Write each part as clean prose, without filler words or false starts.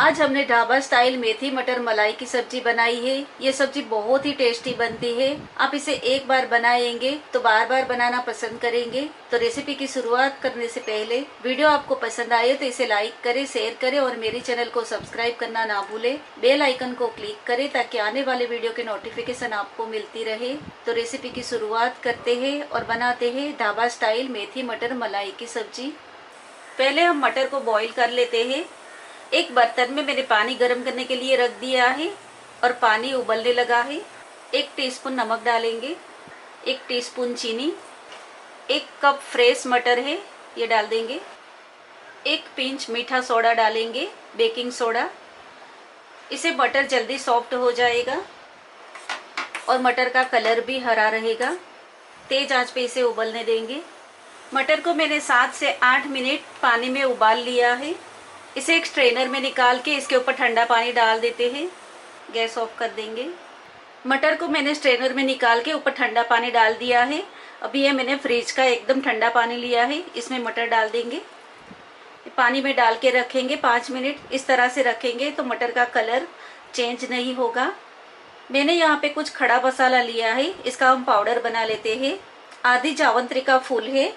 आज हमने ढाबा स्टाइल मेथी मटर मलाई की सब्जी बनाई है। ये सब्जी बहुत ही टेस्टी बनती है। आप इसे एक बार बनाएंगे तो बार बार बनाना पसंद करेंगे। तो रेसिपी की शुरुआत करने से पहले वीडियो आपको पसंद आए तो इसे लाइक करें, शेयर करें और मेरे चैनल को सब्सक्राइब करना ना भूलें। बेल आइकन को क्लिक करें ताकि आने वाले वीडियो के नोटिफिकेशन आपको मिलती रहे। तो रेसिपी की शुरुआत करते हैं और बनाते हैं ढाबा स्टाइल मेथी मटर मलाई की सब्जी। पहले हम मटर को बॉईल कर लेते हैं। एक बर्तन में मैंने पानी गर्म करने के लिए रख दिया है और पानी उबलने लगा है। 1 टीस्पून नमक डालेंगे, 1 टीस्पून चीनी, 1 कप फ्रेश मटर है ये डाल देंगे, 1 पिंच मीठा सोडा डालेंगे, बेकिंग सोडा। इसे मटर जल्दी सॉफ्ट हो जाएगा और मटर का कलर भी हरा रहेगा। तेज आंच पे इसे उबलने देंगे। मटर को मैंने 7 से 8 मिनट पानी में उबाल लिया है। इसे एक स्ट्रेनर में निकाल के इसके ऊपर ठंडा पानी डाल देते हैं। गैस ऑफ कर देंगे। मटर को मैंने स्ट्रेनर में निकाल के ऊपर ठंडा पानी डाल दिया है। अभी ये मैंने फ्रिज का एकदम ठंडा पानी लिया है, इसमें मटर डाल देंगे। पानी में डाल के रखेंगे 5 मिनट। इस तरह से रखेंगे तो मटर का कलर चेंज नहीं होगा। मैंने यहाँ पे कुछ खड़ा मसाला लिया है, इसका हम पाउडर बना लेते हैं। आधी जावंत्री का फूल है,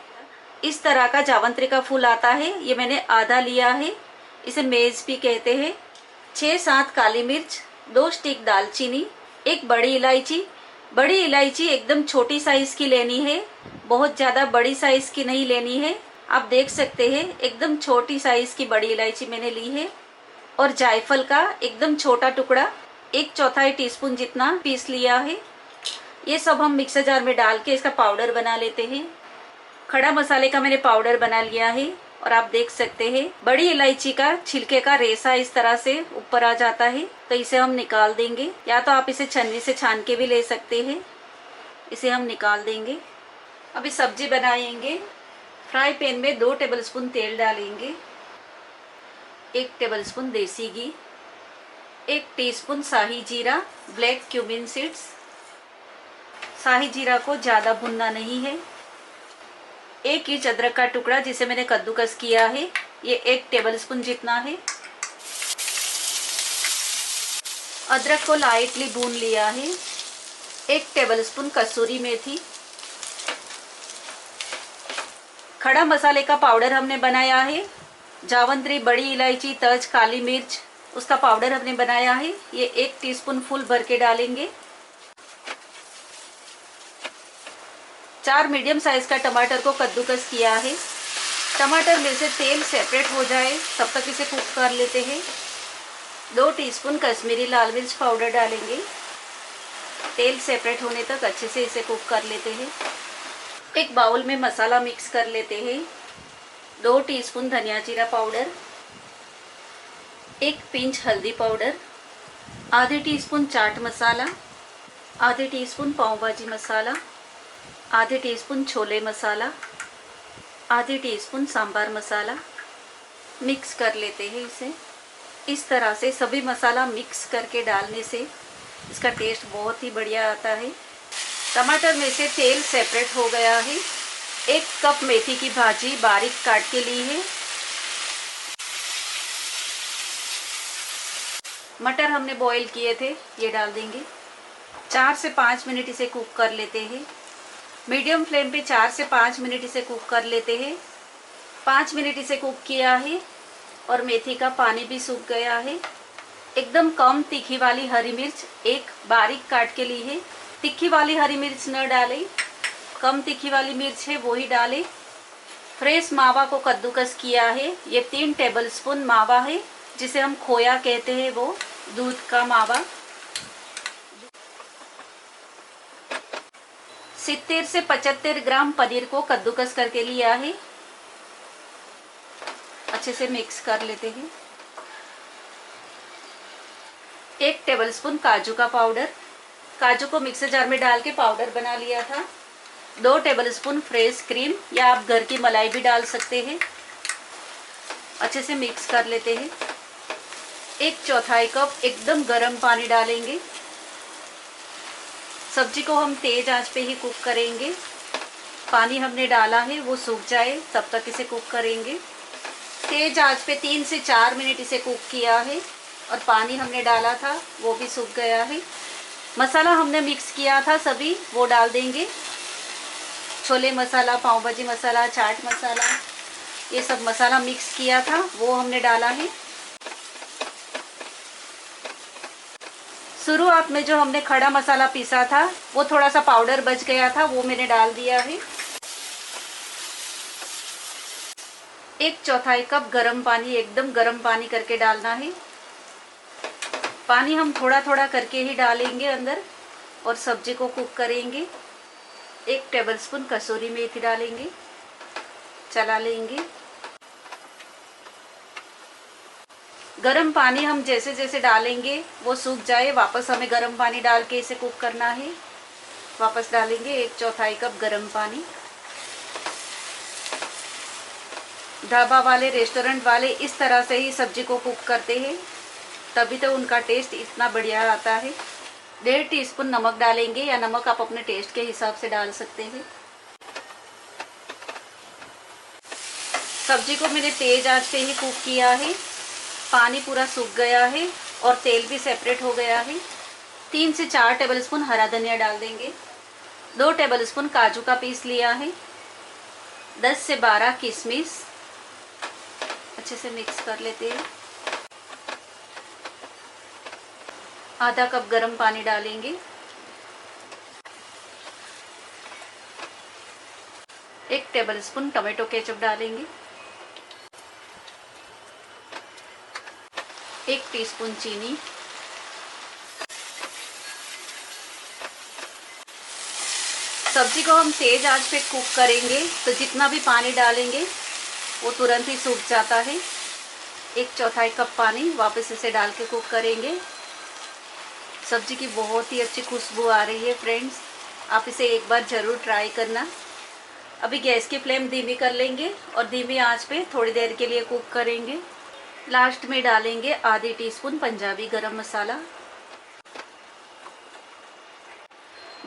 इस तरह का जावंत्री का फूल आता है, ये मैंने आधा लिया है। इसे मेज भी कहते हैं। 6-7 काली मिर्च, 2 स्टिक दालचीनी, 1 बड़ी इलायची। बड़ी इलायची एकदम छोटी साइज की लेनी है, बहुत ज्यादा बड़ी साइज की नहीं लेनी है। आप देख सकते हैं एकदम छोटी साइज की बड़ी इलायची मैंने ली है। और जायफल का एकदम छोटा टुकड़ा 1/4 टीस्पून जितना पीस लिया है। ये सब हम मिक्सर जार में डाल के इसका पाउडर बना लेते हैं। खड़ा मसाले का मैंने पाउडर बना लिया है और आप देख सकते हैं बड़ी इलायची का छिलके का रेशा इस तरह से ऊपर आ जाता है, तो इसे हम निकाल देंगे। या तो आप इसे छन्नी से छान के भी ले सकते हैं। इसे हम निकाल देंगे। अभी सब्जी बनाएंगे। फ्राई पैन में 2 टेबलस्पून तेल डालेंगे, 1 टेबलस्पून देसी घी, 1 टीस्पून शाही जीरा, ब्लैक क्यूमिन सीड्स। शाही जीरा को ज्यादा भुनना नहीं है। 1 इंच अदरक का टुकड़ा जिसे मैंने कद्दूकस किया है, ये 1 टेबलस्पून जितना है। अदरक को लाइटली भून लिया है। 1 टेबलस्पून कसूरी मेथी। खड़ा मसाले का पाउडर हमने बनाया है। जावंत्री, बड़ी इलायची, तज, काली मिर्च, उसका पाउडर हमने बनाया है। ये 1 टीस्पून फुल भर के डालेंगे। 4 मीडियम साइज का टमाटर को कद्दूकस किया है। टमाटर में से तेल सेपरेट हो जाए तब तक इसे कुक कर लेते हैं। 2 टीस्पून कश्मीरी लाल मिर्च पाउडर डालेंगे। तेल सेपरेट होने तक अच्छे से इसे कुक कर लेते हैं। एक बाउल में मसाला मिक्स कर लेते हैं। 2 टीस्पून धनिया जीरा पाउडर, 1 पिंच हल्दी पाउडर, आधे टीस्पून चाट मसाला, आधे टीस्पून पाव भाजी मसाला, आधे टीस्पून छोले मसाला, आधे टीस्पून सांभर मसाला। मिक्स कर लेते हैं इसे। इस तरह से सभी मसाला मिक्स करके डालने से इसका टेस्ट बहुत ही बढ़िया आता है। टमाटर में से तेल सेपरेट हो गया है। 1 कप मेथी की भाजी बारीक काट के ली है। मटर हमने बॉईल किए थे, ये डाल देंगे। 4 से 5 मिनट इसे कुक कर लेते हैं। मीडियम फ्लेम पे 4 से 5 मिनट इसे कुक कर लेते हैं। 5 मिनट इसे कुक किया है और मेथी का पानी भी सूख गया है। एकदम कम तीखी वाली हरी मिर्च 1 बारीक काट के ली है। तीखी वाली हरी मिर्च न डालें, कम तीखी वाली मिर्च है वो ही डालें। फ्रेश मावा को कद्दूकस किया है। ये 3 टेबलस्पून मावा है, जिसे हम खोया कहते हैं, वो दूध का मावा। 70 से 75 ग्राम पनीर को कद्दूकस करके लिया है। अच्छे से मिक्स कर लेते हैं। 1 टेबलस्पून काजू का पाउडर। काजू को मिक्सर जार में डाल के पाउडर बना लिया था। 2 टेबलस्पून फ्रेश क्रीम या आप घर की मलाई भी डाल सकते हैं। अच्छे से मिक्स कर लेते हैं। 1/4 कप एकदम गर्म पानी डालेंगे। सब्जी को हम तेज आंच पे ही कुक करेंगे। पानी हमने डाला है वो सूख जाए तब तक इसे कुक करेंगे। तेज आंच पे 3 से 4 मिनट इसे कुक किया है और पानी हमने डाला था वो भी सूख गया है। मसाला हमने मिक्स किया था सभी वो डाल देंगे। छोले मसाला, पाव भाजी मसाला, चाट मसाला, ये सब मसाला मिक्स किया था वो हमने डाला है। शुरुआत में जो हमने खड़ा मसाला पीसा था वो थोड़ा सा पाउडर बच गया था वो मैंने डाल दिया है। 1/4 कप गरम पानी, एकदम गरम पानी करके डालना है। पानी हम थोड़ा थोड़ा करके ही डालेंगे अंदर और सब्जी को कुक करेंगे। 1 टेबलस्पून कसूरी मेथी डालेंगे, चला लेंगे। गरम पानी हम जैसे जैसे डालेंगे वो सूख जाए, वापस हमें गरम पानी डाल के इसे कुक करना है। वापस डालेंगे 1/4 कप गरम पानी। ढाबा वाले, रेस्टोरेंट वाले इस तरह से ही सब्जी को कुक करते हैं, तभी तो उनका टेस्ट इतना बढ़िया आता है। 1.5 टीस्पून नमक डालेंगे, या नमक आप अपने टेस्ट के हिसाब से डाल सकते हैं। सब्जी को मैंने तेज आंच पे ही कुक किया है। पानी पूरा सूख गया है और तेल भी सेपरेट हो गया है। 3 से 4 टेबलस्पून हरा धनिया डाल देंगे। 2 टेबलस्पून काजू का पीस लिया है। 10 से 12 किशमिश, अच्छे से मिक्स कर लेते हैं। आधा कप गरम पानी डालेंगे। 1 टेबलस्पून टोमेटो केचप डालेंगे। 1 टीस्पून चीनी। सब्जी को हम तेज आंच पे कुक करेंगे तो जितना भी पानी डालेंगे वो तुरंत ही सूख जाता है। 1/4 कप पानी वापस इसे डाल के कुक करेंगे। सब्जी की बहुत ही अच्छी खुशबू आ रही है फ्रेंड्स, आप इसे एक बार ज़रूर ट्राई करना। अभी गैस की फ्लेम धीमी कर लेंगे और धीमी आंच पे थोड़ी देर के लिए कुक करेंगे। लास्ट में डालेंगे आधी टीस्पून पंजाबी गरम मसाला।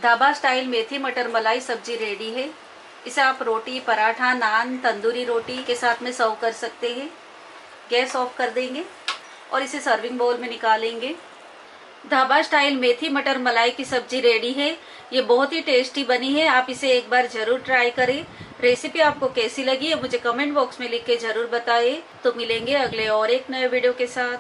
ढाबा स्टाइल मेथी मटर मलाई सब्जी रेडी है। इसे आप रोटी, पराठा, नान, तंदूरी रोटी के साथ में सर्व कर सकते हैं। गैस ऑफ कर देंगे और इसे सर्विंग बाउल में निकालेंगे। ढाबा स्टाइल मेथी मटर मलाई की सब्जी रेडी है। ये बहुत ही टेस्टी बनी है, आप इसे एक बार जरूर ट्राई करें। रेसिपी आपको कैसी लगी है मुझे कमेंट बॉक्स में लिख के जरूर बताएं। तो मिलेंगे अगले और एक नए वीडियो के साथ।